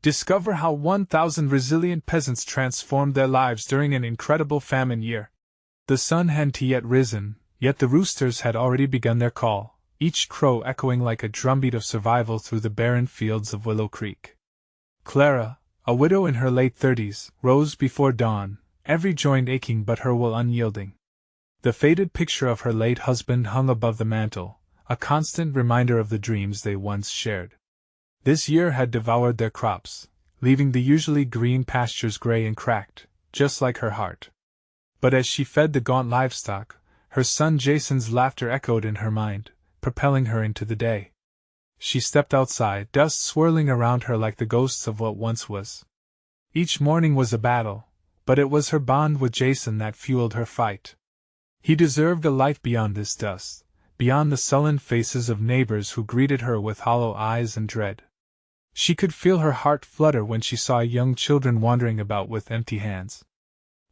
Discover how 1,000 resilient peasants transformed their lives during an incredible famine year. The sun hadn't yet risen, yet the roosters had already begun their call, each crow echoing like a drumbeat of survival through the barren fields of Willow Creek. Clara, a widow in her late 30s, rose before dawn, every joint aching but her will unyielding. The faded picture of her late husband hung above the mantel, a constant reminder of the dreams they once shared. This year had devoured their crops, leaving the usually green pastures gray and cracked, just like her heart. But as she fed the gaunt livestock, her son Jason's laughter echoed in her mind, propelling her into the day. She stepped outside, dust swirling around her like the ghosts of what once was. Each morning was a battle, but it was her bond with Jason that fueled her fight. He deserved a life beyond this dust, beyond the sullen faces of neighbors who greeted her with hollow eyes and dread. She could feel her heart flutter when she saw young children wandering about with empty hands.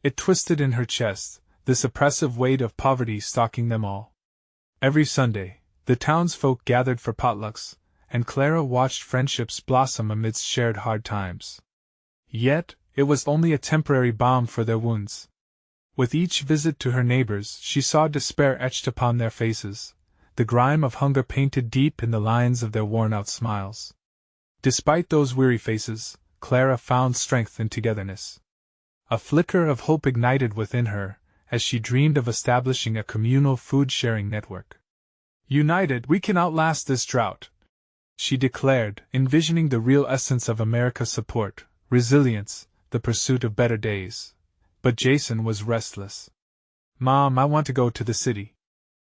It twisted in her chest, this oppressive weight of poverty stalking them all. Every Sunday, the townsfolk gathered for potlucks, and Clara watched friendships blossom amidst shared hard times. Yet, it was only a temporary balm for their wounds. With each visit to her neighbors, she saw despair etched upon their faces, the grime of hunger painted deep in the lines of their worn-out smiles. Despite those weary faces, Clara found strength in togetherness. A flicker of hope ignited within her, as she dreamed of establishing a communal food-sharing network. United, we can outlast this drought, she declared, envisioning the real essence of America's support, resilience, the pursuit of better days. But Jason was restless. "Mom, I want to go to the city.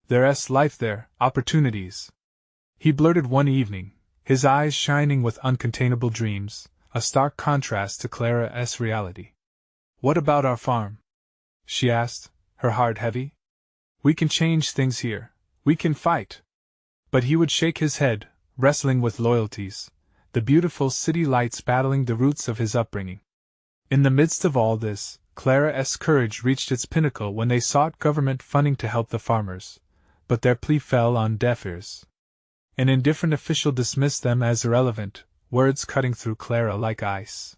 There's life there, opportunities," he blurted one evening, his eyes shining with uncontainable dreams, a stark contrast to Clara's reality. "What about our farm?" she asked, her heart heavy. "We can change things here. We can fight." But he would shake his head, wrestling with loyalties, the beautiful city lights battling the roots of his upbringing. In the midst of all this, Clara's courage reached its pinnacle when they sought government funding to help the farmers, but their plea fell on deaf ears. An indifferent official dismissed them as irrelevant, words cutting through Clara like ice.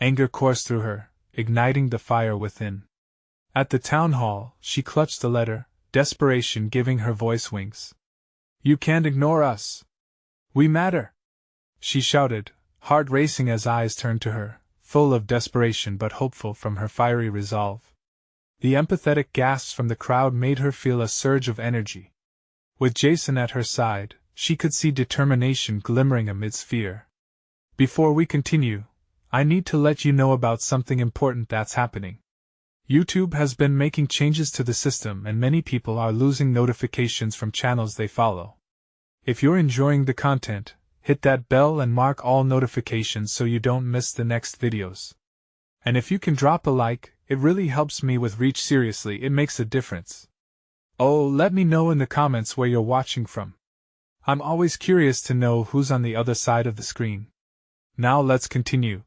Anger coursed through her, igniting the fire within. At the town hall, she clutched the letter, desperation giving her voice wings. "You can't ignore us. We matter!" she shouted, heart racing as eyes turned to her, full of desperation but hopeful from her fiery resolve. The empathetic gasps from the crowd made her feel a surge of energy. With Jason at her side, she could see determination glimmering amidst fear. "Before we continue, I need to let you know about something important that's happening. YouTube has been making changes to the system and many people are losing notifications from channels they follow. If you're enjoying the content, hit that bell and mark all notifications so you don't miss the next videos. And if you can drop a like, it really helps me with reach. Seriously, it makes a difference. Oh, let me know in the comments where you're watching from. I'm always curious to know who's on the other side of the screen. Now let's continue."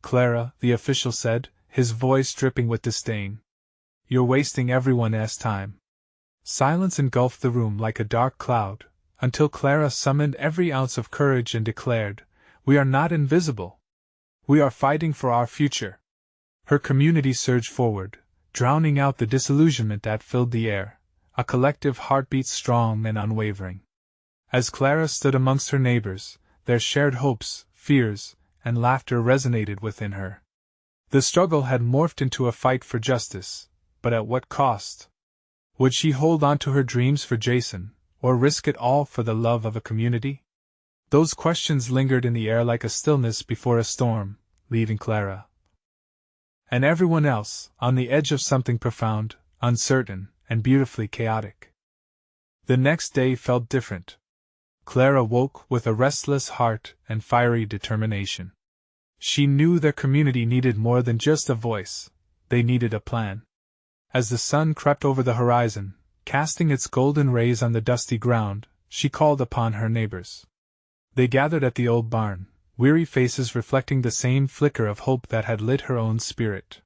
"Clara," the official said, his voice dripping with disdain. "You're wasting everyone's time." Silence engulfed the room like a dark cloud, until Clara summoned every ounce of courage and declared, "We are not invisible. We are fighting for our future." Her community surged forward, drowning out the disillusionment that filled the air, a collective heartbeat strong and unwavering. As Clara stood amongst her neighbors, their shared hopes, fears, and laughter resonated within her. The struggle had morphed into a fight for justice, but at what cost? Would she hold on to her dreams for Jason, or risk it all for the love of a community? Those questions lingered in the air like a stillness before a storm, leaving Clara and everyone else on the edge of something profound, uncertain, and beautifully chaotic. The next day felt different. Clara woke with a restless heart and fiery determination. She knew their community needed more than just a voice, they needed a plan. As the sun crept over the horizon, casting its golden rays on the dusty ground, she called upon her neighbors. They gathered at the old barn, weary faces reflecting the same flicker of hope that had lit her own spirit.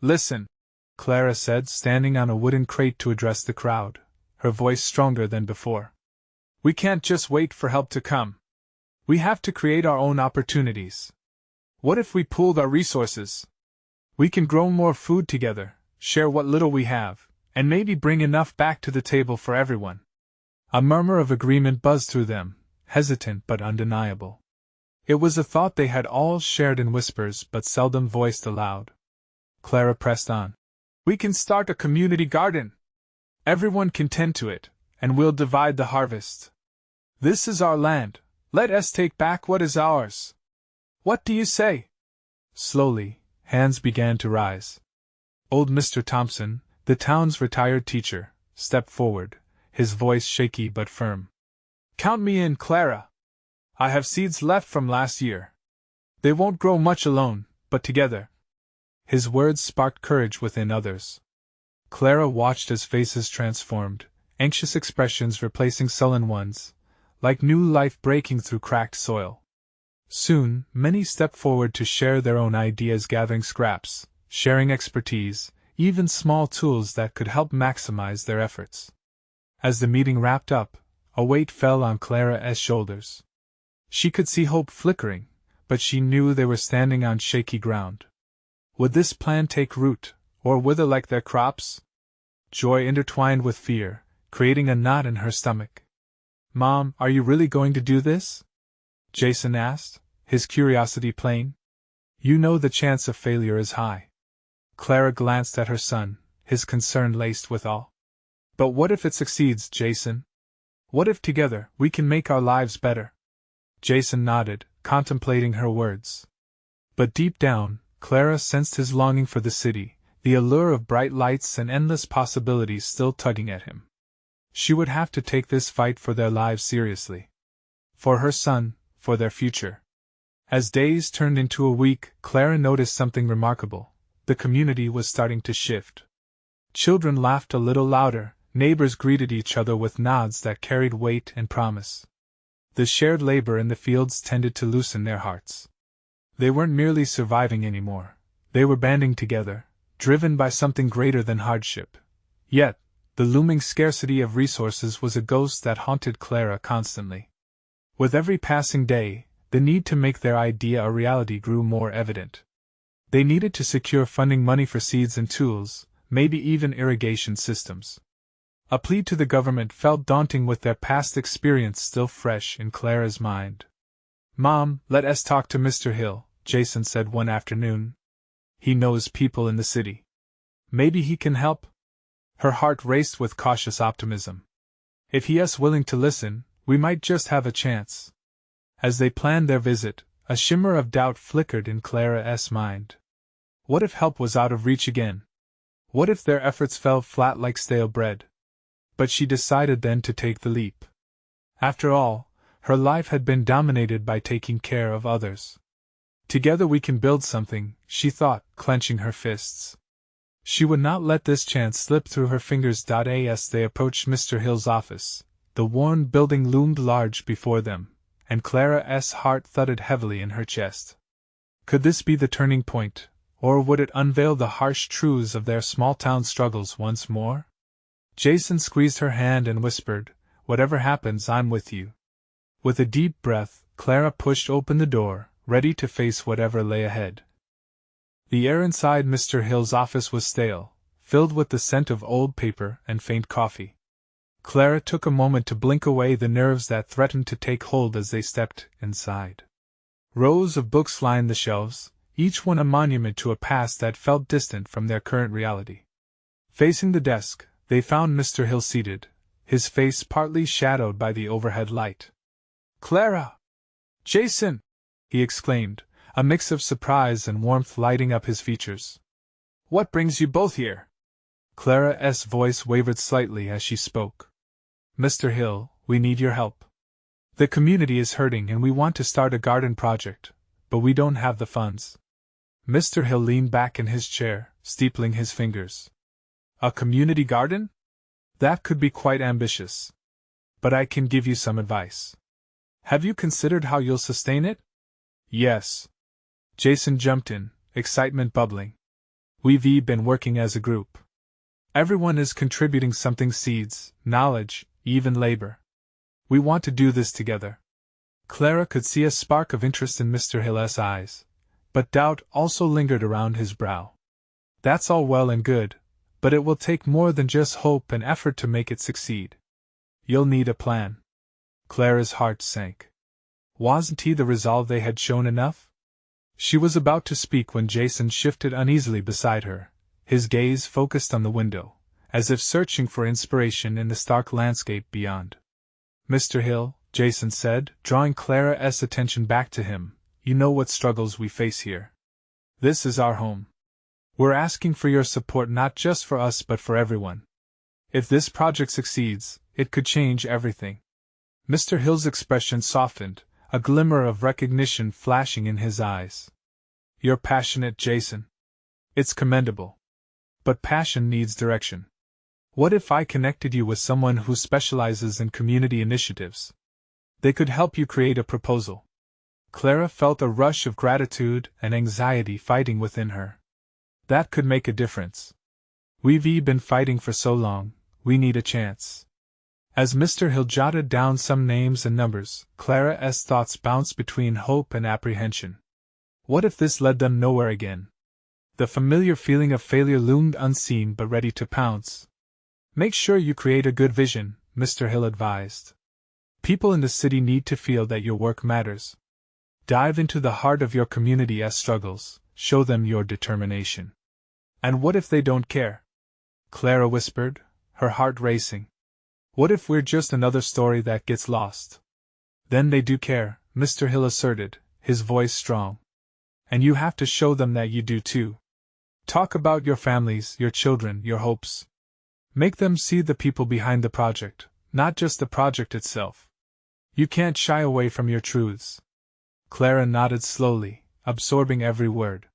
"Listen," Clara said, standing on a wooden crate to address the crowd, her voice stronger than before. "We can't just wait for help to come. We have to create our own opportunities. What if we pooled our resources? We can grow more food together, share what little we have, and maybe bring enough back to the table for everyone. A murmur of agreement buzzed through them, hesitant but undeniable. It was a thought they had all shared in whispers but seldom voiced aloud. Clara pressed on. We can start a community garden. Everyone can tend to it, and we'll divide the harvest. This is our land, let us take back what is ours. What do you say? Slowly, hands began to rise. Old Mr. Thompson, the town's retired teacher, stepped forward, his voice shaky but firm. Count me in, Clara. I have seeds left from last year. They won't grow much alone, but together. His words sparked courage within others. Clara watched as faces transformed, anxious expressions replacing sullen ones, like new life breaking through cracked soil. Soon, many stepped forward to share their own ideas, gathering scraps, sharing expertise, even small tools that could help maximize their efforts. As the meeting wrapped up, a weight fell on Clara's shoulders. She could see hope flickering, but she knew they were standing on shaky ground. Would this plan take root, or wither like their crops? Joy intertwined with fear, creating a knot in her stomach. Mom, are you really going to do this? Jason asked, his curiosity plain. You know the chance of failure is high. Clara glanced at her son, his concern laced with awe. But what if it succeeds, Jason? What if together we can make our lives better? Jason nodded, contemplating her words. But deep down, Clara sensed his longing for the city, the allure of bright lights and endless possibilities still tugging at him. She would have to take this fight for their lives seriously. For her son, for their future. As days turned into a week, Clara noticed something remarkable. The community was starting to shift. Children laughed a little louder, neighbors greeted each other with nods that carried weight and promise. The shared labor in the fields tended to loosen their hearts. They weren't merely surviving anymore. They were banding together, driven by something greater than hardship. Yet, the looming scarcity of resources was a ghost that haunted Clara constantly. With every passing day, the need to make their idea a reality grew more evident. They needed to secure funding money for seeds and tools, maybe even irrigation systems. A plea to the government felt daunting with their past experience still fresh in Clara's mind. Mom, let us talk to Mr. Hill, Jason said one afternoon. He knows people in the city. Maybe he can help? Her heart raced with cautious optimism. If he is willing to listen, we might just have a chance. As they planned their visit, a shimmer of doubt flickered in Clara's mind. What if help was out of reach again? What if their efforts fell flat like stale bread? But she decided then to take the leap. After all, her life had been dominated by taking care of others. Together we can build something, she thought, clenching her fists. She would not let this chance slip through her fingers. As they approached Mr. Hill's office, the worn building loomed large before them, and Clara's heart thudded heavily in her chest. Could this be the turning point, or would it unveil the harsh truths of their small-town struggles once more? Jason squeezed her hand and whispered, "Whatever happens, I'm with you." With a deep breath, Clara pushed open the door, ready to face whatever lay ahead. The air inside Mr. Hill's office was stale, filled with the scent of old paper and faint coffee. Clara took a moment to blink away the nerves that threatened to take hold as they stepped inside. Rows of books lined the shelves, each one a monument to a past that felt distant from their current reality. Facing the desk, they found Mr. Hill seated, his face partly shadowed by the overhead light. "Clara! Jason!" he exclaimed, a mix of surprise and warmth lighting up his features. "What brings you both here?" Clara's voice wavered slightly as she spoke. "Mr. Hill, we need your help. The community is hurting and we want to start a garden project, but we don't have the funds." Mr. Hill leaned back in his chair, steepling his fingers. "A community garden? That could be quite ambitious. But I can give you some advice. Have you considered how you'll sustain it?" "Yes." Jason jumped in, excitement bubbling. "We've been working as a group. Everyone is contributing something: seeds, knowledge, even labor. We want to do this together." Clara could see a spark of interest in Mr. Hill's eyes. but doubt also lingered around his brow. That's all well and good, but it will take more than just hope and effort to make it succeed. You'll need a plan. Clara's heart sank. Wasn't the resolve they had shown enough? She was about to speak when Jason shifted uneasily beside her, his gaze focused on the window, as if searching for inspiration in the stark landscape beyond. Mr. Hill, Jason said, drawing Clara's attention back to him, you know what struggles we face here. This is our home. We're asking for your support not just for us but for everyone. If this project succeeds, it could change everything. Mr. Hill's expression softened, a glimmer of recognition flashing in his eyes. You're passionate, Jason. It's commendable. But passion needs direction. What if I connected you with someone who specializes in community initiatives? They could help you create a proposal. Clara felt a rush of gratitude and anxiety fighting within her. That could make a difference. We've been fighting for so long, we need a chance. As Mr. Hill jotted down some names and numbers, Clara's thoughts bounced between hope and apprehension. What if this led them nowhere again? The familiar feeling of failure loomed unseen but ready to pounce. Make sure you create a good vision, Mr. Hill advised. People in the city need to feel that your work matters. Dive into the heart of your community's struggles, show them your determination. And what if they don't care? Clara whispered, her heart racing. What if we're just another story that gets lost? Then they do care, Mr. Hill asserted, his voice strong. And you have to show them that you do too. Talk about your families, your children, your hopes. Make them see the people behind the project, not just the project itself. You can't shy away from your truths. Clara nodded slowly, absorbing every word.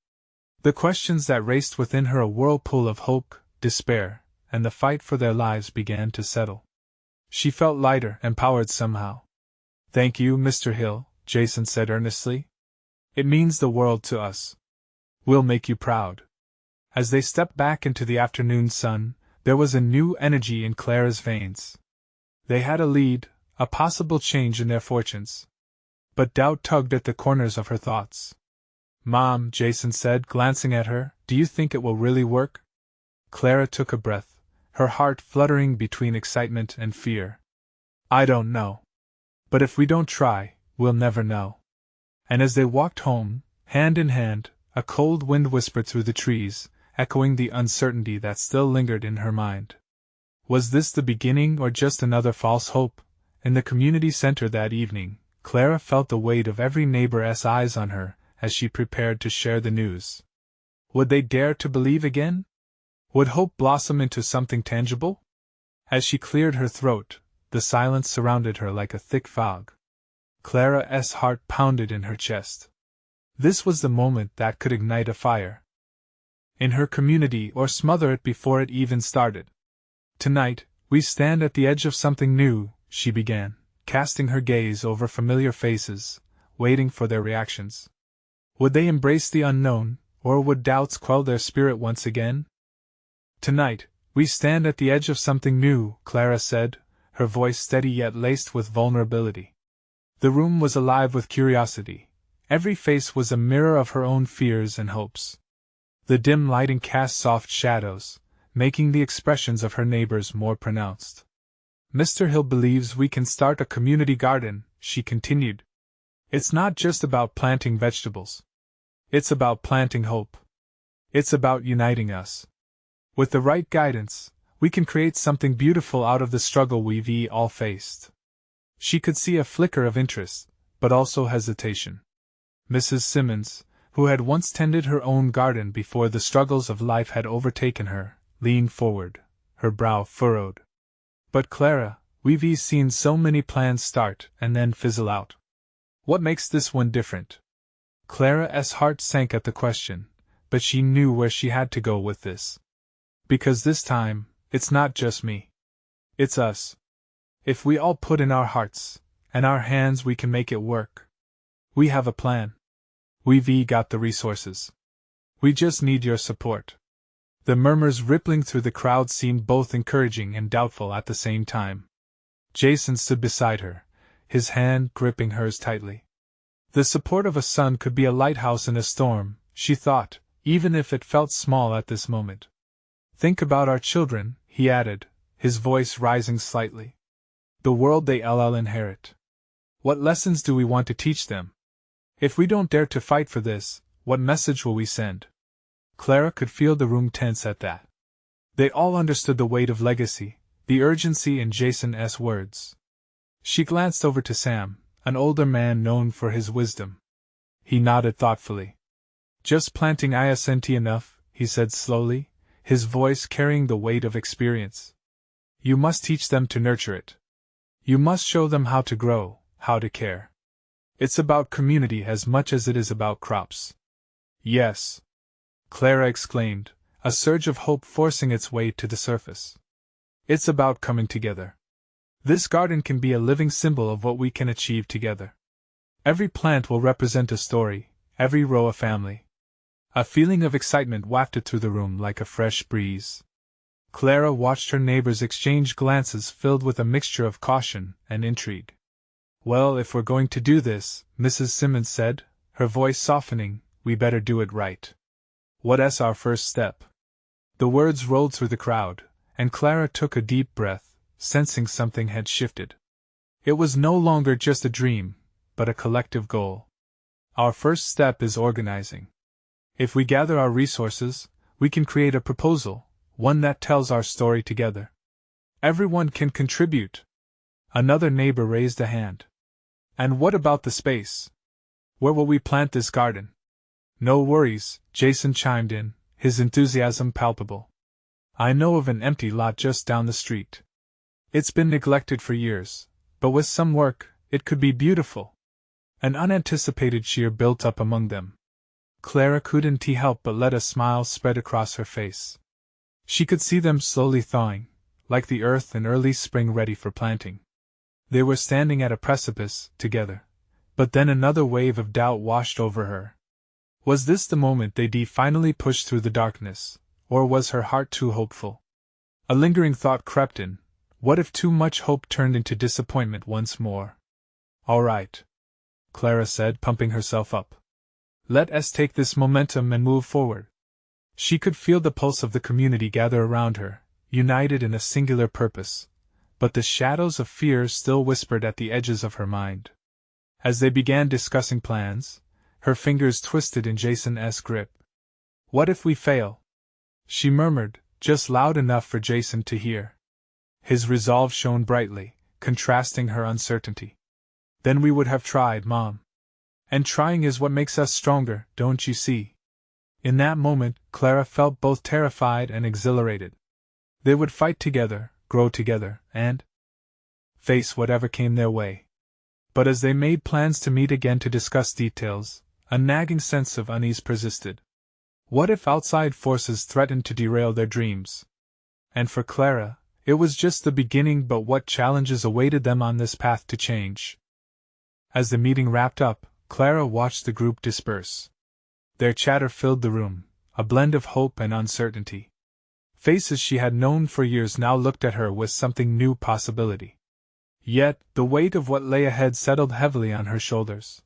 The questions that raced within her a whirlpool of hope, despair, and the fight for their lives began to settle. She felt lighter, empowered somehow. Thank you, Mr. Hill, Jason said earnestly. It means the world to us. We'll make you proud. As they stepped back into the afternoon sun, there was a new energy in Clara's veins. They had a lead, a possible change in their fortunes. But doubt tugged at the corners of her thoughts. Mom, Jason said, glancing at her, do you think it will really work? Clara took a breath, her heart fluttering between excitement and fear. I don't know. But if we don't try, we'll never know. And as they walked home, hand in hand, a cold wind whispered through the trees, echoing the uncertainty that still lingered in her mind. Was this the beginning or just another false hope? In the community center that evening, Clara felt the weight of every neighbor's eyes on her as she prepared to share the news. Would they dare to believe again? Would hope blossom into something tangible? As she cleared her throat, the silence surrounded her like a thick fog. Clara's heart pounded in her chest. This was the moment that could ignite a fire in her community or smother it before it even started. Tonight, we stand at the edge of something new, she began, casting her gaze over familiar faces, waiting for their reactions. Would they embrace the unknown, or would doubts quell their spirit once again? Tonight, we stand at the edge of something new, Clara said, her voice steady yet laced with vulnerability. The room was alive with curiosity. Every face was a mirror of her own fears and hopes. The dim lighting cast soft shadows, making the expressions of her neighbors more pronounced. Mr. Hill believes we can start a community garden, she continued. It's not just about planting vegetables. It's about planting hope. It's about uniting us. With the right guidance, we can create something beautiful out of the struggle we've all faced. She could see a flicker of interest, but also hesitation. Mrs. Simmons, who had once tended her own garden before the struggles of life had overtaken her, leaned forward, her brow furrowed. But Clara, we've seen so many plans start and then fizzle out. What makes this one different? Clara's heart sank at the question, but she knew where she had to go with this. Because this time, it's not just me. It's us. If we all put in our hearts and our hands, we can make it work. We have a plan. We've got the resources. We just need your support. The murmurs rippling through the crowd seemed both encouraging and doubtful at the same time. Jason stood beside her, his hand gripping hers tightly. The support of a son could be a lighthouse in a storm, she thought, even if it felt small at this moment. Think about our children, he added, his voice rising slightly. The world they'll inherit. What lessons do we want to teach them? If we don't dare to fight for this, what message will we send? Clara could feel the room tense at that. They all understood the weight of legacy, the urgency in Jason's words. She glanced over to Sam, an older man known for his wisdom. He nodded thoughtfully. Just planting isn't enough, he said slowly, his voice carrying the weight of experience. You must teach them to nurture it. You must show them how to grow, how to care. It's about community as much as it is about crops. Yes, Clara exclaimed, a surge of hope forcing its way to the surface. It's about coming together. This garden can be a living symbol of what we can achieve together. Every plant will represent a story, every row a family. A feeling of excitement wafted through the room like a fresh breeze. Clara watched her neighbors exchange glances filled with a mixture of caution and intrigue. Well, if we're going to do this, Mrs. Simmons said, her voice softening, we better do it right. What's our first step? The words rolled through the crowd, and Clara took a deep breath, sensing something had shifted. It was no longer just a dream, but a collective goal. Our first step is organizing. If we gather our resources, we can create a proposal, one that tells our story together. Everyone can contribute. Another neighbor raised a hand. And what about the space? Where will we plant this garden? No worries, Jason chimed in, his enthusiasm palpable. I know of an empty lot just down the street. It's been neglected for years, but with some work, it could be beautiful. An unanticipated cheer built up among them. Clara couldn't help but let a smile spread across her face. She could see them slowly thawing, like the earth in early spring ready for planting. They were standing at a precipice, together. But then another wave of doubt washed over her. Was this the moment they'd finally push through the darkness, or was her heart too hopeful? A lingering thought crept in. What if too much hope turned into disappointment once more? All right, Clara said, pumping herself up. Let us take this momentum and move forward. She could feel the pulse of the community gather around her, united in a singular purpose, but the shadows of fear still whispered at the edges of her mind. As they began discussing plans, her fingers twisted in Jason's grip. What if we fail? She murmured, just loud enough for Jason to hear. His resolve shone brightly, contrasting her uncertainty. Then we would have tried, Mom. And trying is what makes us stronger, don't you see? In that moment, Clara felt both terrified and exhilarated. They would fight together, grow together, and face whatever came their way. But as they made plans to meet again to discuss details, a nagging sense of unease persisted. What if outside forces threatened to derail their dreams? And for Clara, it was just the beginning, but what challenges awaited them on this path to change? As the meeting wrapped up, Clara watched the group disperse. Their chatter filled the room, a blend of hope and uncertainty. Faces she had known for years now looked at her with something new possibility. Yet, the weight of what lay ahead settled heavily on her shoulders.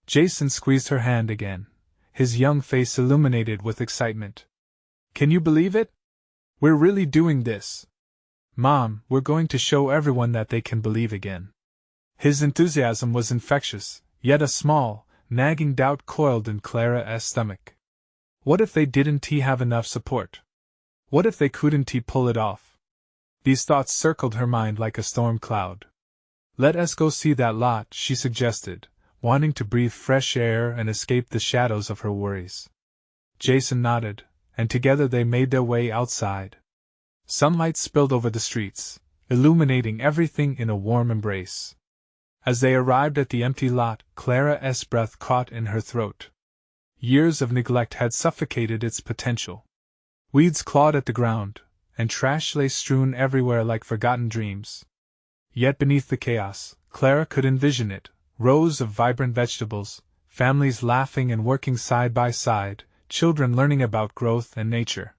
Jason squeezed her hand again, his young face illuminated with excitement. Can you believe it? We're really doing this. Mom, we're going to show everyone that they can believe again. His enthusiasm was infectious, yet a small, nagging doubt coiled in Clara's stomach. What if they didn't have enough support? What if they couldn't pull it off? These thoughts circled her mind like a storm cloud. Let us go see that lot, she suggested, wanting to breathe fresh air and escape the shadows of her worries. Jason nodded, and together they made their way outside. Sunlight spilled over the streets, illuminating everything in a warm embrace. As they arrived at the empty lot, Clara's breath caught in her throat. Years of neglect had suffocated its potential. Weeds clawed at the ground, and trash lay strewn everywhere like forgotten dreams. Yet beneath the chaos, Clara could envision it, rows of vibrant vegetables, families laughing and working side by side, children learning about growth and nature.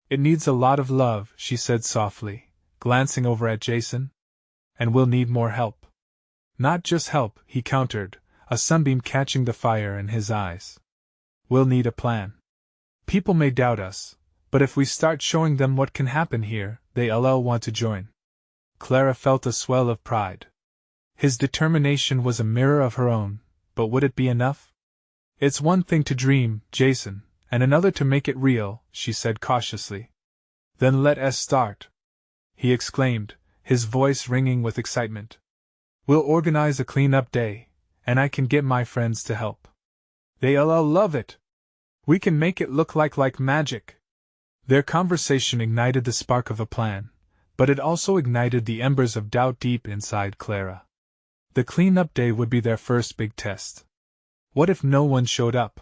It needs a lot of love, she said softly, glancing over at Jason. And we'll need more help. Not just help, he countered, a sunbeam catching the fire in his eyes. We'll need a plan. People may doubt us, but if we start showing them what can happen here, they'll want to join. Clara felt a swell of pride. His determination was a mirror of her own, but would it be enough? It's one thing to dream, Jason, and another to make it real, she said cautiously. Then let us start, he exclaimed, his voice ringing with excitement. We'll organize a clean-up day, and I can get my friends to help. They'll love it. We can make it look like magic. Their conversation ignited the spark of a plan, but it also ignited the embers of doubt deep inside Clara. The clean-up day would be their first big test. What if no one showed up?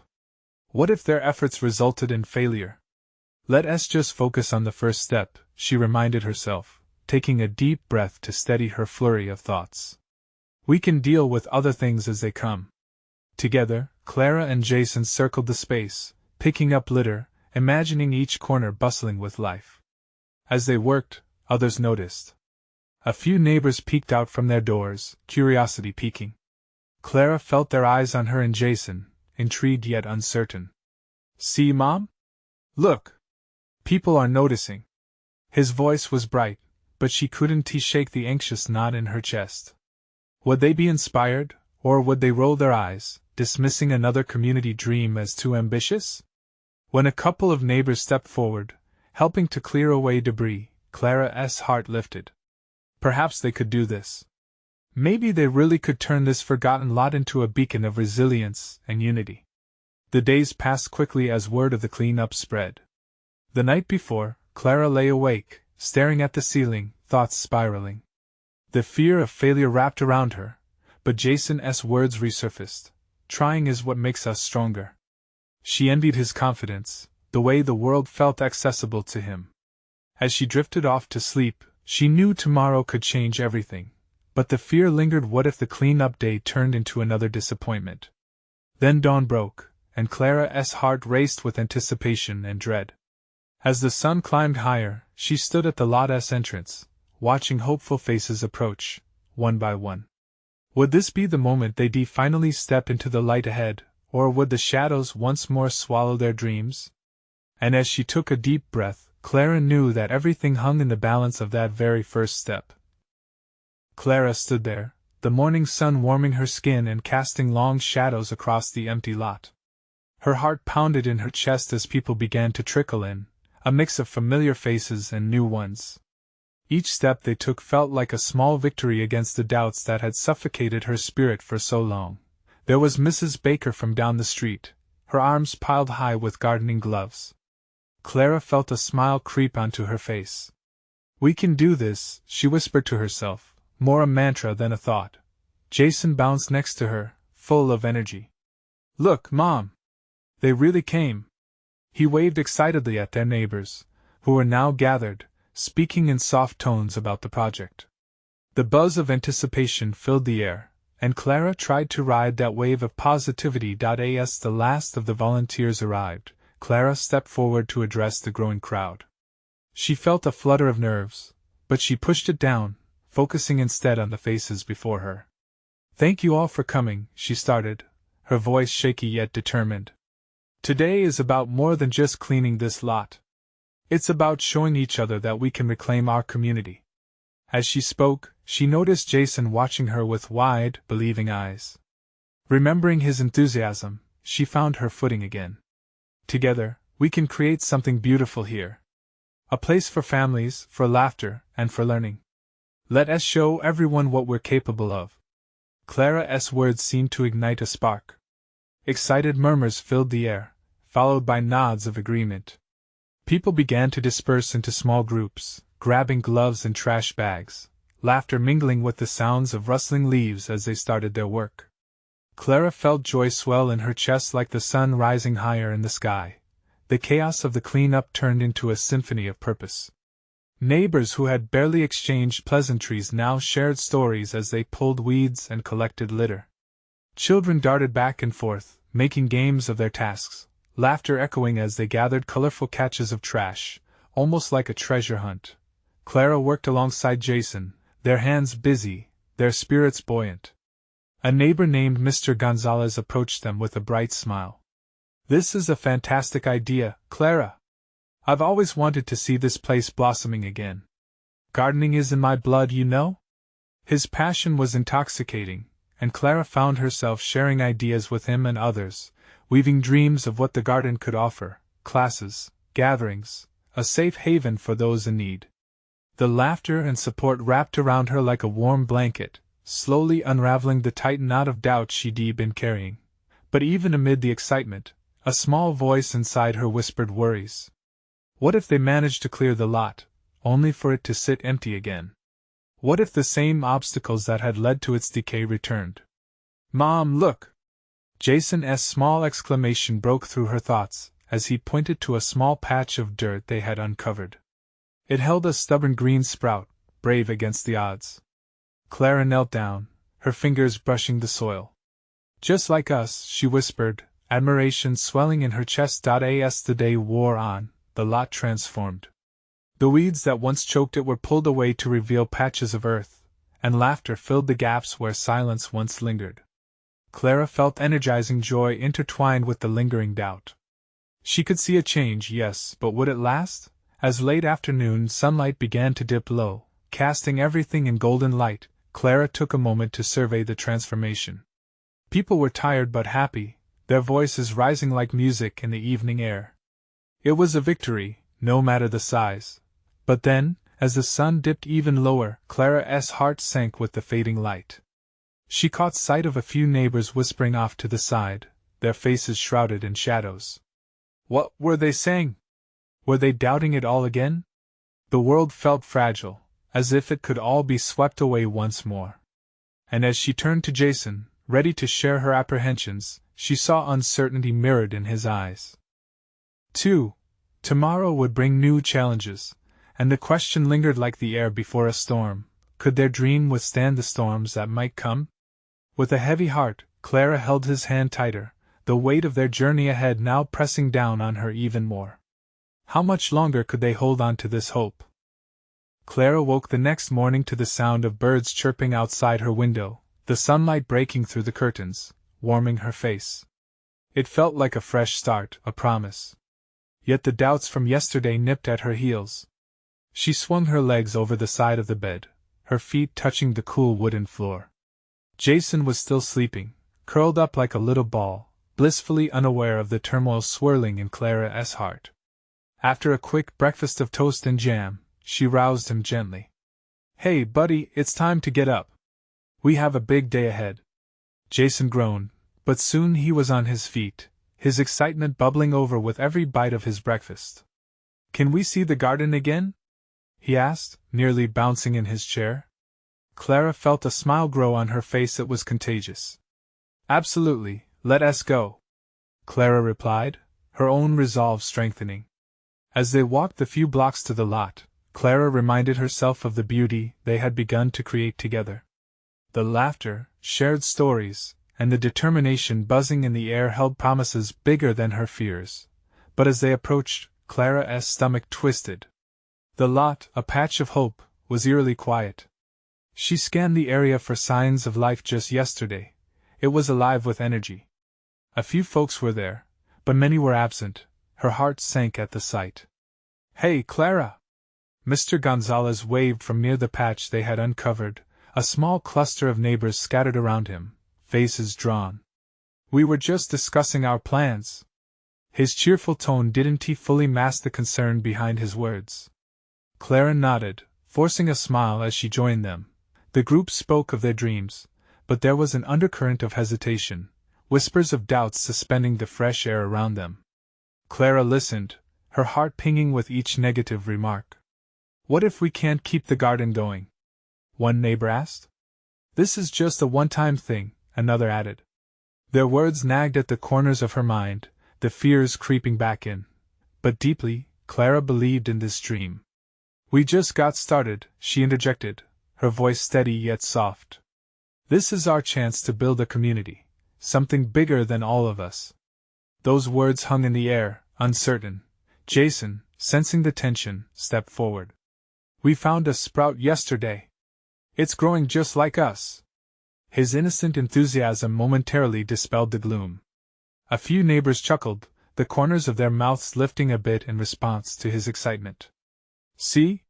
What if their efforts resulted in failure? Let us just focus on the first step, she reminded herself, taking a deep breath to steady her flurry of thoughts. We can deal with other things as they come. Together, Clara and Jason circled the space, picking up litter, imagining each corner bustling with life. As they worked, others noticed. A few neighbors peeked out from their doors, curiosity piquing. Clara felt their eyes on her and Jason, intrigued yet uncertain. See, Mom? Look! People are noticing. His voice was bright, but she couldn't shake the anxious knot in her chest. Would they be inspired, or would they roll their eyes, dismissing another community dream as too ambitious? When a couple of neighbors stepped forward, helping to clear away debris, Clara's heart lifted. Perhaps they could do this. Maybe they really could turn this forgotten lot into a beacon of resilience and unity. The days passed quickly as word of the cleanup spread. The night before, Clara lay awake, staring at the ceiling, thoughts spiraling. The fear of failure wrapped around her, but Jason's words resurfaced. Trying is what makes us stronger. She envied his confidence, the way the world felt accessible to him. As she drifted off to sleep, she knew tomorrow could change everything, but the fear lingered. What if the clean-up day turned into another disappointment? Then dawn broke, and Clara's heart raced with anticipation and dread. As the sun climbed higher, she stood at the lot's entrance, watching hopeful faces approach, one by one. Would this be the moment they'd finally step into the light ahead, or would the shadows once more swallow their dreams? And as she took a deep breath, Clara knew that everything hung in the balance of that very first step. Clara stood there, the morning sun warming her skin and casting long shadows across the empty lot. Her heart pounded in her chest as people began to trickle in, a mix of familiar faces and new ones. Each step they took felt like a small victory against the doubts that had suffocated her spirit for so long. There was Mrs. Baker from down the street, her arms piled high with gardening gloves. Clara felt a smile creep onto her face. We can do this, she whispered to herself, more a mantra than a thought. Jason bounced next to her, full of energy. Look, Mom! They really came! He waved excitedly at their neighbors, who were now gathered, speaking in soft tones about the project. The buzz of anticipation filled the air, and Clara tried to ride that wave of positivity. As the last of the volunteers arrived, Clara stepped forward to address the growing crowd. She felt a flutter of nerves, but she pushed it down, focusing instead on the faces before her. Thank you all for coming, she started, her voice shaky yet determined. Today is about more than just cleaning this lot. It's about showing each other that we can reclaim our community. As she spoke, she noticed Jason watching her with wide, believing eyes. Remembering his enthusiasm, she found her footing again. Together, we can create something beautiful here. A place for families, for laughter, and for learning. Let us show everyone what we're capable of. Clara's words seemed to ignite a spark. Excited murmurs filled the air, followed by nods of agreement. People began to disperse into small groups, grabbing gloves and trash bags, laughter mingling with the sounds of rustling leaves as they started their work. Clara felt joy swell in her chest like the sun rising higher in the sky. The chaos of the clean-up turned into a symphony of purpose. Neighbors who had barely exchanged pleasantries now shared stories as they pulled weeds and collected litter. Children darted back and forth, making games of their tasks, laughter echoing as they gathered colorful catches of trash, almost like a treasure hunt. Clara worked alongside Jason, their hands busy, their spirits buoyant. A neighbor named Mr. Gonzalez approached them with a bright smile. "This is a fantastic idea, Clara. I've always wanted to see this place blossoming again. Gardening is in my blood, you know." His passion was intoxicating, and Clara found herself sharing ideas with him and others, weaving dreams of what the garden could offer: classes, gatherings, a safe haven for those in need. The laughter and support wrapped around her like a warm blanket, slowly unraveling the tight knot of doubt she'd been carrying. But even amid the excitement, a small voice inside her whispered worries. What if they managed to clear the lot, only for it to sit empty again? What if the same obstacles that had led to its decay returned? "Mom, look!" Jason's small exclamation broke through her thoughts, as he pointed to a small patch of dirt they had uncovered. It held a stubborn green sprout, brave against the odds. Clara knelt down, her fingers brushing the soil. "Just like us," she whispered, admiration swelling in her chest. As the day wore on, the lot transformed. The weeds that once choked it were pulled away to reveal patches of earth, and laughter filled the gaps where silence once lingered. Clara felt energizing joy intertwined with the lingering doubt. She could see a change, yes, but would it last? As late afternoon sunlight began to dip low, casting everything in golden light, Clara took a moment to survey the transformation. People were tired but happy, their voices rising like music in the evening air. It was a victory, no matter the size. But then, as the sun dipped even lower, Clara's heart sank with the fading light. She caught sight of a few neighbors whispering off to the side, their faces shrouded in shadows. What were they saying? Were they doubting it all again? The world felt fragile, as if it could all be swept away once more. And as she turned to Jason, ready to share her apprehensions, she saw uncertainty mirrored in his eyes. Tomorrow would bring new challenges, and the question lingered like the air before a storm: could their dream withstand the storms that might come? With a heavy heart, Clara held his hand tighter, the weight of their journey ahead now pressing down on her even more. How much longer could they hold on to this hope? Clara woke the next morning to the sound of birds chirping outside her window, the sunlight breaking through the curtains, warming her face. It felt like a fresh start, a promise. Yet the doubts from yesterday nipped at her heels. She swung her legs over the side of the bed, her feet touching the cool wooden floor. Jason was still sleeping, curled up like a little ball, blissfully unaware of the turmoil swirling in Clara's heart. After a quick breakfast of toast and jam, she roused him gently. "Hey, buddy, it's time to get up. We have a big day ahead." Jason groaned, but soon he was on his feet, his excitement bubbling over with every bite of his breakfast. "Can we see the garden again?" he asked, nearly bouncing in his chair. Clara felt a smile grow on her face that was contagious. "Absolutely, let us go," Clara replied, her own resolve strengthening. As they walked the few blocks to the lot, Clara reminded herself of the beauty they had begun to create together. The laughter, shared stories, and the determination buzzing in the air held promises bigger than her fears. But as they approached, Clara's stomach twisted. The lot, a patch of hope, was eerily quiet. She scanned the area for signs of life just yesterday. It was alive with energy. A few folks were there, but many were absent. Her heart sank at the sight. "Hey, Clara!" Mr. Gonzalez waved from near the patch they had uncovered, a small cluster of neighbors scattered around him, faces drawn. "We were just discussing our plans." His cheerful tone didn't fully mask the concern behind his words. Clara nodded, forcing a smile as she joined them. The group spoke of their dreams, but there was an undercurrent of hesitation, whispers of doubts suspending the fresh air around them. Clara listened, her heart pinging with each negative remark. "What if we can't keep the garden going?" one neighbor asked. "This is just a one-time thing," another added. Their words nagged at the corners of her mind, the fears creeping back in. But deeply, Clara believed in this dream. "We just got started," she interjected, her voice steady yet soft. "This is our chance to build a community, something bigger than all of us." Those words hung in the air, uncertain. Jason, sensing the tension, stepped forward. "We found a sprout yesterday. It's growing just like us." His innocent enthusiasm momentarily dispelled the gloom. A few neighbors chuckled, the corners of their mouths lifting a bit in response to his excitement. See?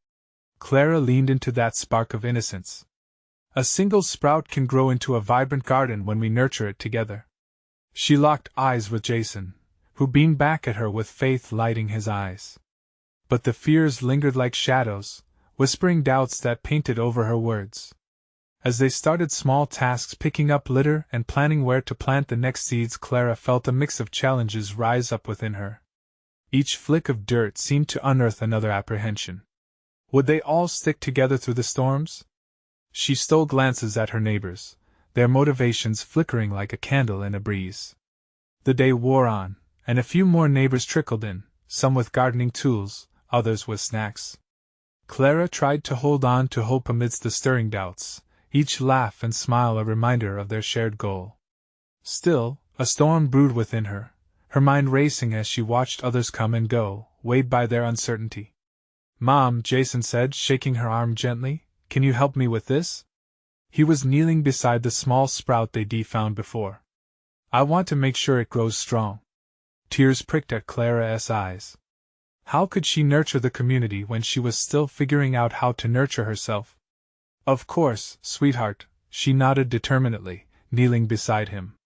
Clara leaned into that spark of innocence. A single sprout can grow into a vibrant garden when we nurture it together. She locked eyes with Jason, who beamed back at her with faith lighting his eyes. But the fears lingered like shadows, whispering doubts that painted over her words. As they started small tasks, picking up litter and planning where to plant the next seeds, Clara felt a mix of challenges rise up within her. Each flick of dirt seemed to unearth another apprehension. Would they all stick together through the storms? She stole glances at her neighbors, their motivations flickering like a candle in a breeze. The day wore on, and a few more neighbors trickled in, some with gardening tools, others with snacks. Clara tried to hold on to hope amidst the stirring doubts, each laugh and smile a reminder of their shared goal. Still, a storm brewed within her, her mind racing as she watched others come and go, weighed by their uncertainty. "Mom," Jason said, shaking her arm gently, "can you help me with this?" He was kneeling beside the small sprout they'd found before. "I want to make sure it grows strong." Tears pricked at Clara's eyes. How could she nurture the community when she was still figuring out how to nurture herself? "Of course, sweetheart," she nodded determinedly, kneeling beside him.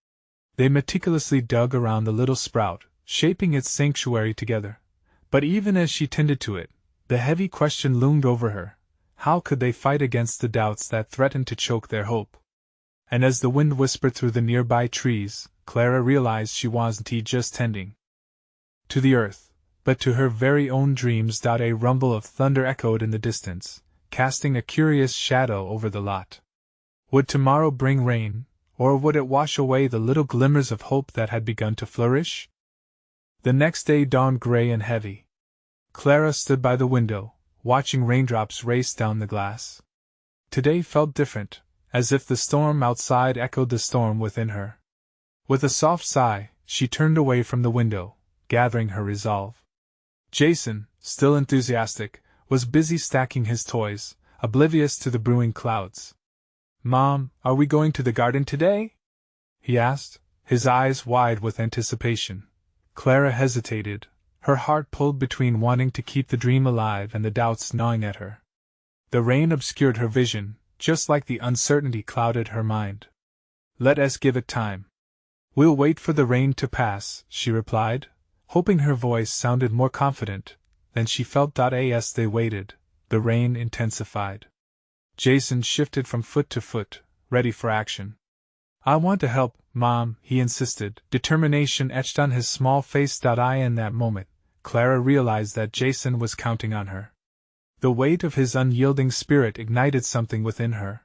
They meticulously dug around the little sprout, shaping its sanctuary together. But even as she tended to it, the heavy question loomed over her: how could they fight against the doubts that threatened to choke their hope? And as the wind whispered through the nearby trees, Clara realized she wasn't just tending to the earth, but to her very own dreams. A rumble of thunder echoed in the distance, casting a curious shadow over the lot. Would tomorrow bring rain, or would it wash away the little glimmers of hope that had begun to flourish? The next day dawned gray and heavy. Clara stood by the window, watching raindrops race down the glass. Today felt different, as if the storm outside echoed the storm within her. With a soft sigh, she turned away from the window, gathering her resolve. Jason, still enthusiastic, was busy stacking his toys, oblivious to the brewing clouds. "Mom, are we going to the garden today?" he asked, his eyes wide with anticipation. Clara hesitated, her heart pulled between wanting to keep the dream alive and the doubts gnawing at her. The rain obscured her vision, just like the uncertainty clouded her mind. "Let us give it time. We'll wait for the rain to pass," she replied, hoping her voice sounded more confident. Then she felt. As they waited, the rain intensified. Jason shifted from foot to foot, ready for action. "I want to help, Mom," he insisted, determination etched on his small face. In that moment, Clara realized that Jason was counting on her. The weight of his unyielding spirit ignited something within her.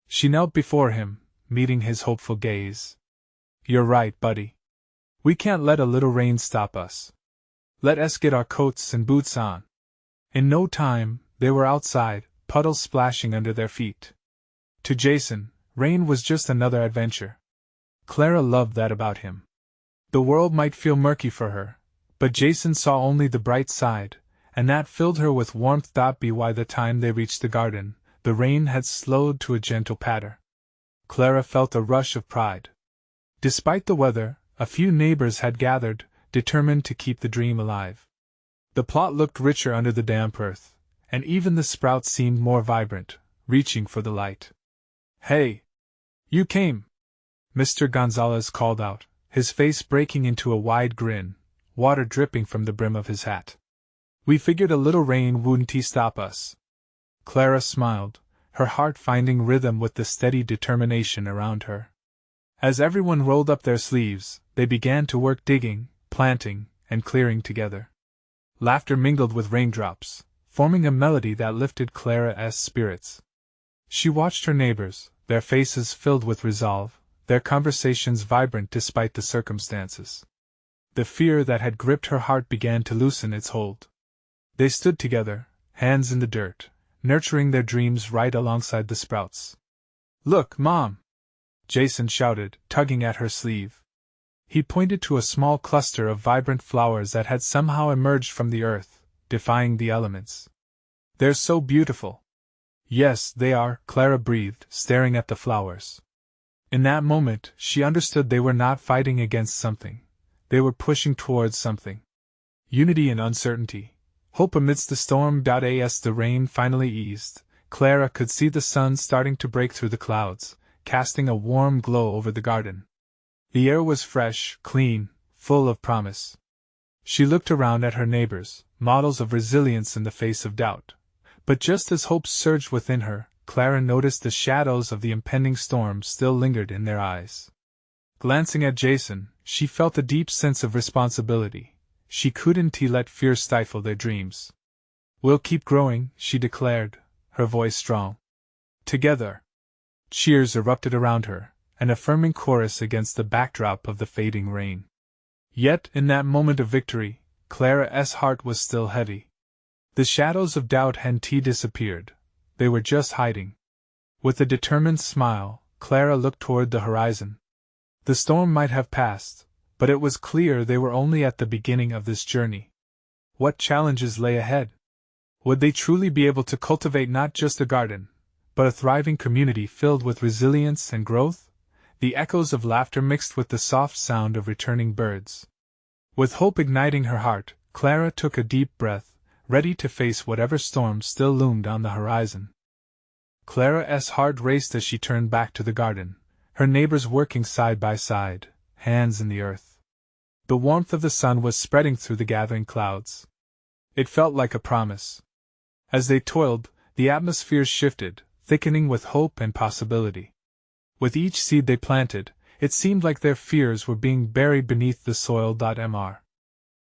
She knelt before him, meeting his hopeful gaze. "You're right, buddy. We can't let a little rain stop us. Let us get our coats and boots on." In no time, they were outside, puddles splashing under their feet. To Jason, rain was just another adventure. Clara loved that about him. The world might feel murky for her, but Jason saw only the bright side, and that filled her with warmth. By the time they reached the garden, the rain had slowed to a gentle patter. Clara felt a rush of pride. Despite the weather, a few neighbors had gathered, determined to keep the dream alive. The plot looked richer under the damp earth, and even the sprouts seemed more vibrant, reaching for the light. "Hey! You came!" Mr. Gonzalez called out, his face breaking into a wide grin, water dripping from the brim of his hat. "We figured a little rain wouldn't stop us." Clara smiled, her heart finding rhythm with the steady determination around her. As everyone rolled up their sleeves, they began to work digging, planting, and clearing together. Laughter mingled with raindrops, forming a melody that lifted Clara's spirits. She watched her neighbors, their faces filled with resolve, their conversations vibrant despite the circumstances. The fear that had gripped her heart began to loosen its hold. They stood together, hands in the dirt, nurturing their dreams right alongside the sprouts. "Look, Mom!" Jason shouted, tugging at her sleeve. He pointed to a small cluster of vibrant flowers that had somehow emerged from the earth, defying the elements. "They're so beautiful." "Yes, they are," Clara breathed, staring at the flowers. In that moment, she understood they were not fighting against something. They were pushing towards something. Unity in uncertainty. Hope amidst the storm. As the rain finally eased, Clara could see the sun starting to break through the clouds, casting a warm glow over the garden. The air was fresh, clean, full of promise. She looked around at her neighbors, models of resilience in the face of doubt. But just as hope surged within her, Clara noticed the shadows of the impending storm still lingered in their eyes. Glancing at Jason, she felt a deep sense of responsibility. She couldn't let fear stifle their dreams. "We'll keep growing," she declared, her voice strong. "Together." Cheers erupted around her, an affirming chorus against the backdrop of the fading rain. Yet, in that moment of victory, Clara's heart was still heavy. The shadows of doubt hadn't disappeared. They were just hiding. With a determined smile, Clara looked toward the horizon. The storm might have passed, but it was clear they were only at the beginning of this journey. What challenges lay ahead? Would they truly be able to cultivate not just a garden, but a thriving community filled with resilience and growth? The echoes of laughter mixed with the soft sound of returning birds. With hope igniting her heart, Clara took a deep breath, ready to face whatever storm still loomed on the horizon. Clara's heart raced as she turned back to the garden, her neighbors working side by side, hands in the earth. The warmth of the sun was spreading through the gathering clouds. It felt like a promise. As they toiled, the atmosphere shifted, thickening with hope and possibility. With each seed they planted, it seemed like their fears were being buried beneath the soil. Mr.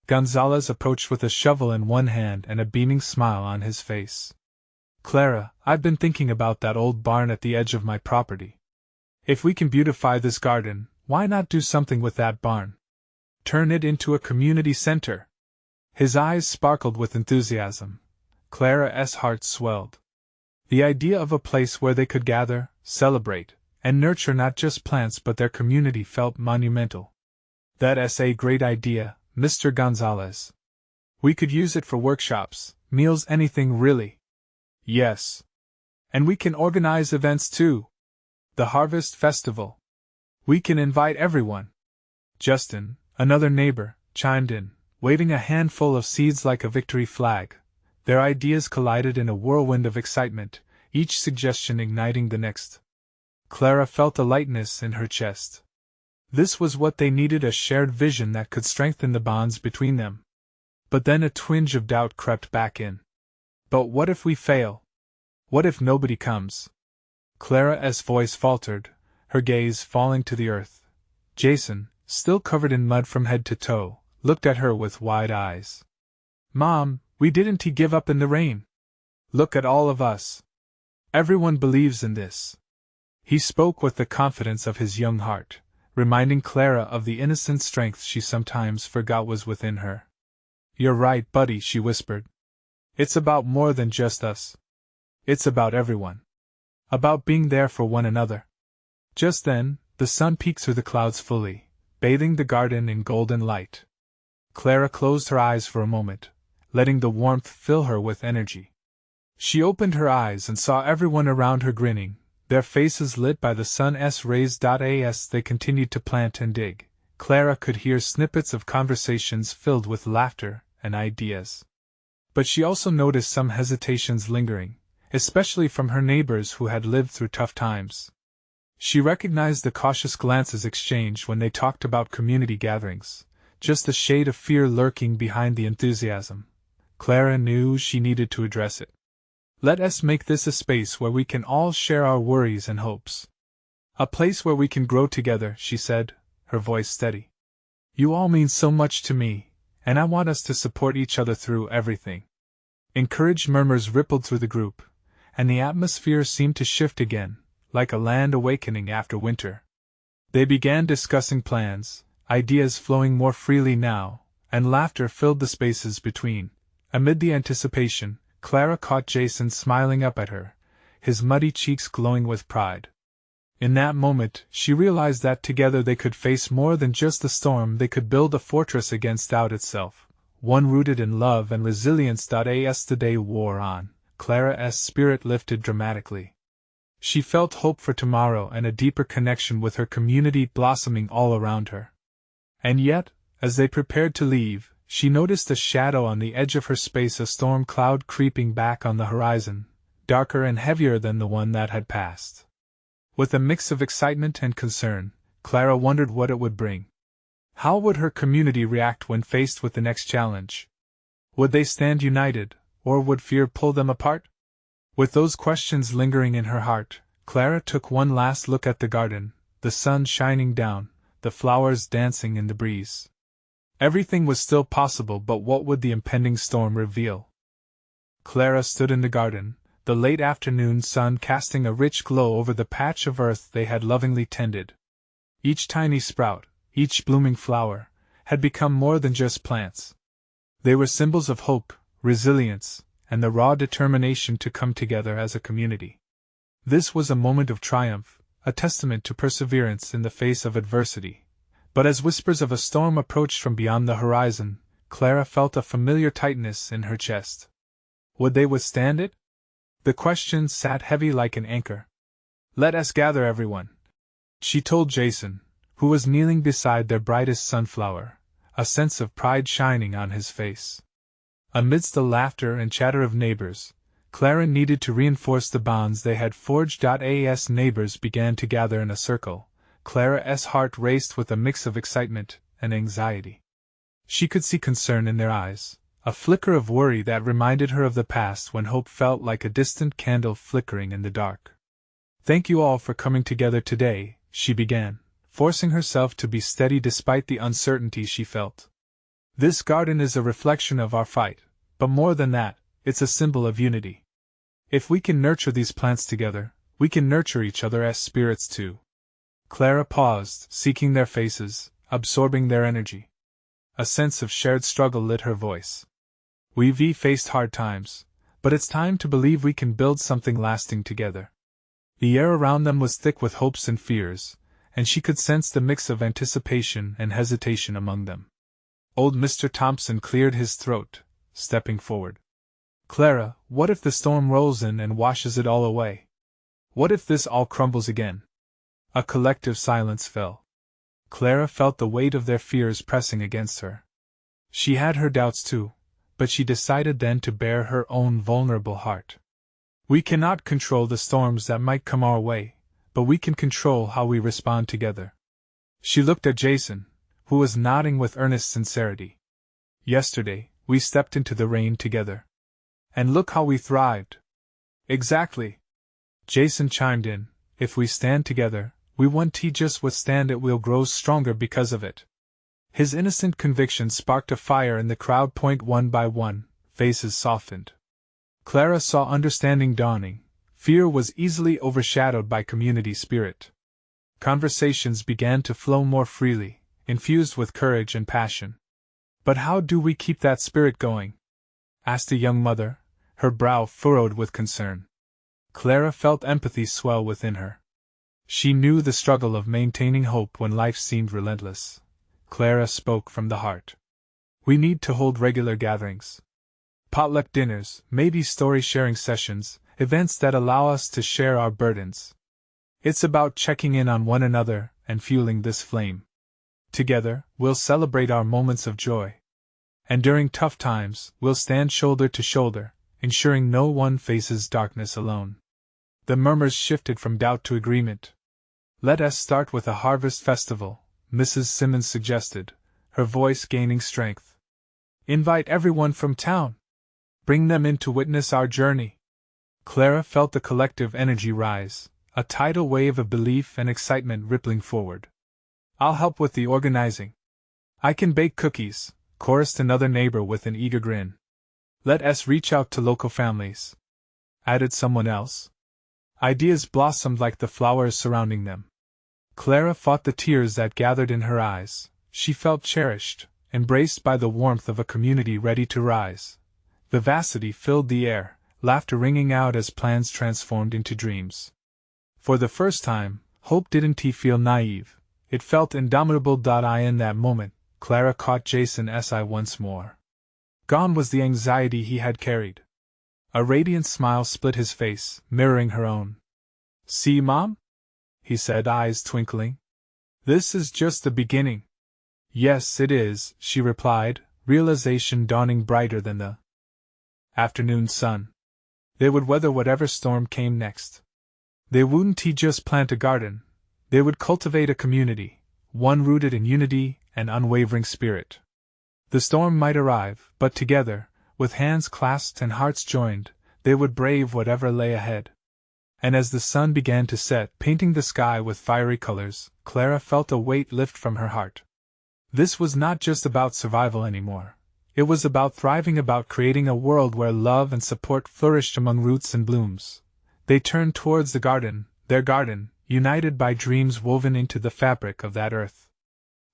Gonzalez approached with a shovel in one hand and a beaming smile on his face. "Clara, I've been thinking about that old barn at the edge of my property. If we can beautify this garden, why not do something with that barn? Turn it into a community center." His eyes sparkled with enthusiasm. Clara's heart swelled. The idea of a place where they could gather, celebrate, and nurture not just plants but their community felt monumental. "That's a great idea, Mr. Gonzalez. We could use it for workshops, meals, anything really." "Yes. And we can organize events too. The Harvest Festival. We can invite everyone." Justin, another neighbor, chimed in, waving a handful of seeds like a victory flag. Their ideas collided in a whirlwind of excitement, each suggestion igniting the next. Clara felt a lightness in her chest. This was what they needed, a shared vision that could strengthen the bonds between them. But then a twinge of doubt crept back in. "But what if we fail? What if nobody comes?" Clara's voice faltered, her gaze falling to the earth. Jason, still covered in mud from head to toe, looked at her with wide eyes. "Mom, we didn't give up in the rain. Look at all of us. Everyone believes in this." He spoke with the confidence of his young heart, reminding Clara of the innocent strength she sometimes forgot was within her. "You're right, buddy," she whispered. "It's about more than just us. It's about everyone. About being there for one another." Just then, the sun peeked through the clouds fully, bathing the garden in golden light. Clara closed her eyes for a moment, letting the warmth fill her with energy. She opened her eyes and saw everyone around her grinning, their faces lit by the sun's rays. As they continued to plant and dig, Clara could hear snippets of conversations filled with laughter and ideas. But she also noticed some hesitations lingering, especially from her neighbors who had lived through tough times. She recognized the cautious glances exchanged when they talked about community gatherings, just a shade of fear lurking behind the enthusiasm. Clara knew she needed to address it. "Let us make this a space where we can all share our worries and hopes. A place where we can grow together," she said, her voice steady. "You all mean so much to me, and I want us to support each other through everything." Encouraged murmurs rippled through the group, and the atmosphere seemed to shift again, like a land awakening after winter. They began discussing plans, ideas flowing more freely now, and laughter filled the spaces between. Amid the anticipation, Clara caught Jason smiling up at her, his muddy cheeks glowing with pride. In that moment, she realized that together they could face more than just the storm. They could build a fortress against doubt itself, one rooted in love and resilience. As the day wore on, Clara's spirit lifted dramatically. She felt hope for tomorrow and a deeper connection with her community blossoming all around her. And yet, as they prepared to leave, she noticed a shadow on the edge of her space, a storm cloud creeping back on the horizon, darker and heavier than the one that had passed. With a mix of excitement and concern, Clara wondered what it would bring. How would her community react when faced with the next challenge? Would they stand united, or would fear pull them apart? With those questions lingering in her heart, Clara took one last look at the garden, the sun shining down, the flowers dancing in the breeze. Everything was still possible, but what would the impending storm reveal? Clara stood in the garden, the late afternoon sun casting a rich glow over the patch of earth they had lovingly tended. Each tiny sprout, each blooming flower, had become more than just plants. They were symbols of hope, resilience, and the raw determination to come together as a community. This was a moment of triumph, a testament to perseverance in the face of adversity. But as whispers of a storm approached from beyond the horizon, Clara felt a familiar tightness in her chest. Would they withstand it? The question sat heavy like an anchor. "Let us gather, everyone," she told Jason, who was kneeling beside their brightest sunflower, a sense of pride shining on his face. Amidst the laughter and chatter of neighbors, Clara needed to reinforce the bonds they had forged. As neighbors began to gather in a circle, Clara's heart raced with a mix of excitement and anxiety. She could see concern in their eyes, a flicker of worry that reminded her of the past when hope felt like a distant candle flickering in the dark. "Thank you all for coming together today," she began, forcing herself to be steady despite the uncertainty she felt. "This garden is a reflection of our fight, but more than that, it's a symbol of unity. If we can nurture these plants together, we can nurture each other as spirits too." Clara paused, seeking their faces, absorbing their energy. A sense of shared struggle lit her voice. "We've faced hard times, but it's time to believe we can build something lasting together." The air around them was thick with hopes and fears, and she could sense the mix of anticipation and hesitation among them. Old Mr. Thompson cleared his throat, stepping forward. "Clara, what if the storm rolls in and washes it all away? What if this all crumbles again?" A collective silence fell. Clara felt the weight of their fears pressing against her. She had her doubts too, but she decided then to bare her own vulnerable heart. "We cannot control the storms that might come our way, but we can control how we respond together." She looked at Jason, who was nodding with earnest sincerity. "Yesterday, we stepped into the rain together. And look how we thrived." "Exactly," Jason chimed in. "If we stand together, we won't just withstand it, we'll grow stronger because of it." His innocent conviction sparked a fire in the crowd. One by one, faces softened. Clara saw understanding dawning. Fear was easily overshadowed by community spirit. Conversations began to flow more freely, infused with courage and passion. "But how do we keep that spirit going?" asked a young mother, her brow furrowed with concern. Clara felt empathy swell within her. She knew the struggle of maintaining hope when life seemed relentless. Clara spoke from the heart. "We need to hold regular gatherings. Potluck dinners, maybe story-sharing sessions, events that allow us to share our burdens. It's about checking in on one another and fueling this flame. Together, we'll celebrate our moments of joy. And during tough times, we'll stand shoulder to shoulder, ensuring no one faces darkness alone." The murmurs shifted from doubt to agreement. "Let us start with a harvest festival," Mrs. Simmons suggested, her voice gaining strength. "Invite everyone from town. Bring them in to witness our journey." Clara felt the collective energy rise, a tidal wave of belief and excitement rippling forward. "I'll help with the organizing." "I can bake cookies," chorused another neighbor with an eager grin. "Let us reach out to local families," added someone else. Ideas blossomed like the flowers surrounding them. Clara fought the tears that gathered in her eyes. She felt cherished, embraced by the warmth of a community ready to rise. Vivacity filled the air, laughter ringing out as plans transformed into dreams. For the first time, hope didn't feel naive, it felt indomitable. In that moment, Clara caught Jason's eye once more. Gone was the anxiety he had carried. A radiant smile split his face, mirroring her own. See, Mom? He said, eyes twinkling. This is just the beginning. Yes, it is, she replied, realization dawning brighter than the afternoon sun. They would weather whatever storm came next. They wouldn't just plant a garden, they would cultivate a community, one rooted in unity and unwavering spirit. The storm might arrive, but together, with hands clasped and hearts joined, they would brave whatever lay ahead. And as the sun began to set, painting the sky with fiery colors, Clara felt a weight lift from her heart. This was not just about survival anymore. It was about thriving, about creating a world where love and support flourished among roots and blooms. They turned towards the garden, their garden, united by dreams woven into the fabric of that earth.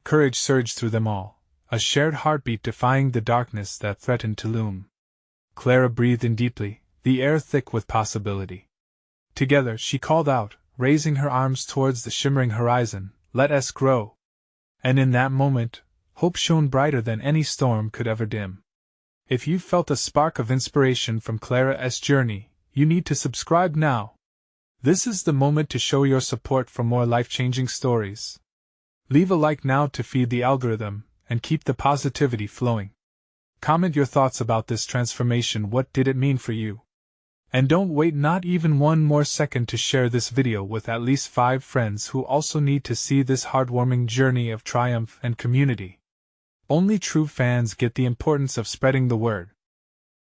Courage surged through them all, a shared heartbeat defying the darkness that threatened to loom. Clara breathed in deeply, the air thick with possibility. Together, she called out, raising her arms towards the shimmering horizon, "Let us grow!" And in that moment, hope shone brighter than any storm could ever dim. If you felt a spark of inspiration from Clara's journey, you need to subscribe now. This is the moment to show your support for more life-changing stories. Leave a like now to feed the algorithm, and keep the positivity flowing. Comment your thoughts about this transformation. What did it mean for you? And don't wait not even one more second to share this video with at least 5 friends who also need to see this heartwarming journey of triumph and community. Only true fans get the importance of spreading the word.